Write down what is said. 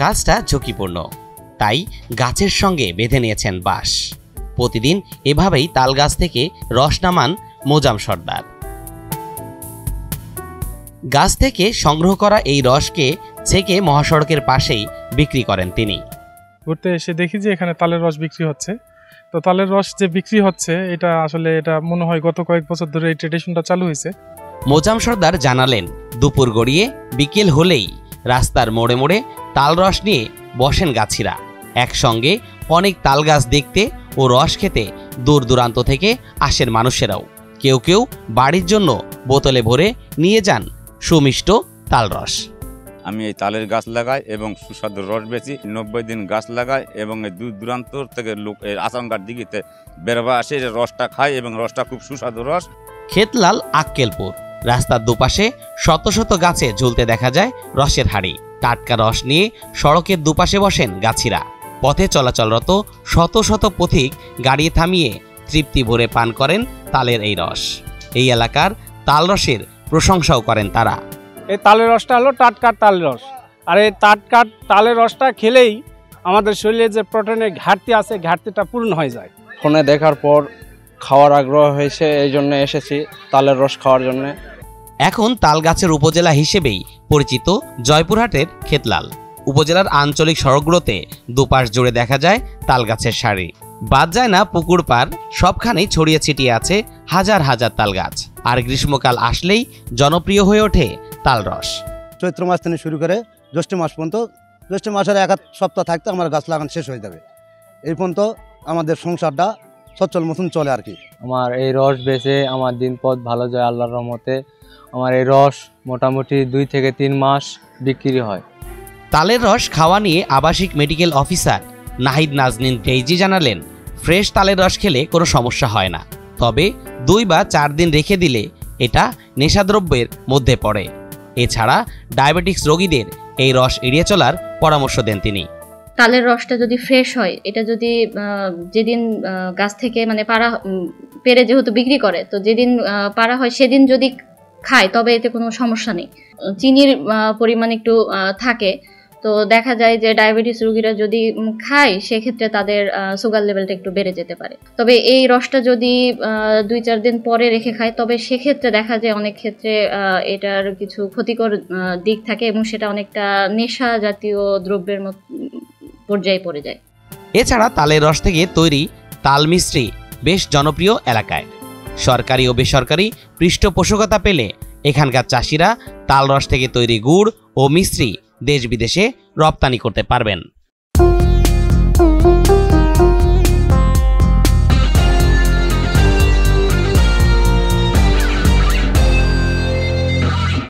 কাজটা ঝুঁকিপূর্ণ, তাই গাছের সঙ্গে বেঁধে নিয়েছেন বাঁশ। প্রতিদিন এভাবেই তাল গাছ থেকে রস নামান মোজাম সর্দার। গাছ থেকে সংগ্রহ করা এই রসকে ছেঁকে মহাসড়কের পাশেই বিক্রি করেন তিনি। ঘুরতে এসে দেখি যে এখানে তালের রস বিক্রি হচ্ছে। তো তালের রস যে বিক্রি হচ্ছে এটা আসলে মনে হয় গত কয়েক বছর ধরে এই ট্রেডিশনটা চালু হয়েছে। মোজাম সর্দার জানালেন, দুপুর গড়িয়ে বিকেল হলেই রাস্তার মোড়ে মোড়ে তাল রস নিয়ে বসেন গাছিরা। একসঙ্গে অনেক তাল গাছ দেখতে ও রস খেতে দূর দূরান্ত থেকে আসেন মানুষেরাও। কেউ কেউ বাড়ির জন্য বোতলে ভরে নিয়ে যান সুমিষ্ট তাল রস। আমি এই তালের গাছ লাগাই এবং সুস্বাদু রস বেচি। 90 দিন গাছ লাগাই এবং এই দূর দূরান্ত থেকে লোক আসামঘাট দিঘিতে বেরবা আসে, রসটা খায় এবং রসটা খুব সুস্বাদু রস। খেতলাল আক্কেলপুর রাস্তার দুপাশে শত শত গাছে ঝুলতে দেখা যায় রসের হাড়ি। টাটকা রস নিয়ে সড়কের দুপাশে বসেন গাছিরা। পথে চলাচলরত শত শত পথিক গাড়ি থামিয়ে তৃপ্তি ভরে পান করেন তালের এই রস। এই এলাকার তাল রসের প্রশংসাও করেন তারা। এই তালের রসটা হলো টাটকা তালের রস, আর এই টাটকা তালের রসটা খেলেই আমাদের শরীরে যে প্রোটিনের ঘাটতি আছে, ঘাটতিটা পূর্ণ হয়ে যায়। ফোনে দেখার পর খাওয়ার আগ্রহ হয়েছে, এই জন্য এসেছি তালের রস খাওয়ার জন্য। এখন তাল গাছের উপজেলা হিসেবেই পরিচিত জয়পুরহাটের খেতলাল। উপজেলার আঞ্চলিক সড়কগুলোতে দুপাশ জুড়ে দেখা যায় তাল গাছের সারি। বাদ যায় না পুকুর পার, সবখানেই ছড়িয়ে ছিটিয়ে আছে হাজার হাজার তাল গাছ। আর গ্রীষ্মকাল আসলেই জনপ্রিয় হয়ে ওঠে তাল রস। চৈত্র মাস থেকে শুরু করে জ্যৈষ্ঠ মাস পর্যন্ত, জ্যৈষ্ঠ মাসের 1 সপ্তাহ থাকতে আমার গাছ লাগানো শেষ হয়ে যাবে। এই পর্যন্ত আমাদের সংসারটা সচ্ছল মতন চলে আর কি। আমার এই রস বেচে আমার দিন পথ ভালো যায় আল্লাহর রহমতে। আমার এই রস মোটামুটি 2 থেকে 3 মাস বিক্রি হয়। তালের রস খাওয়া নিয়ে আবাসিক medical officer Nahid Nazneen Daisy জানালেন, ফ্রেশ তালের রস খেলে কোনো সমস্যা হয় না, তবে 2 বা 4 দিন রেখে দিলে এটা নেশাদ্রব্যের মধ্যে পড়ে। এছাড়া ডায়াবেটিক্স রোগীদের এই রস এড়িয়ে চলার পরামর্শ দেন তিনি। তালের রসটা যদি ফ্রেশ হয়, এটা যদি যেদিন গাছ থেকে মানে পেরে যেহেতু বিক্রি করে, তো যেদিন পাড়া হয় সেদিন যদি খায় তবে এতে কোনো সমস্যা নেই। চিনির পরিমাণ একটু থাকে, তো দেখা যায় যে ডায়াবেটিস রোগীরা যদি খায় সেক্ষেত্রে তাদের সুগার লেভেলটা একটু বেড়ে যেতে পারে। তবে এই রসটা যদি 2-4 দিন পরে রেখে খায় তবে সেক্ষেত্রে দেখা যায় অনেক ক্ষেত্রে এটার কিছু ক্ষতিকর দিক থাকে এবং সেটা অনেকটা নেশা জাতীয় দ্রব্যের পর্যায়ে পড়ে যায়। এছাড়া তালের রস থেকে তৈরি তাল মিশ্রি বেশ জনপ্রিয় এলাকায়। সরকারি ও বেসরকারি পৃষ্ঠপোষকতা পেলে এখানকার চাষিরা তাল রস থেকে তৈরি গুড় ও মিশ্রি দেশ বিদেশে রপ্তানি করতে পারবেন।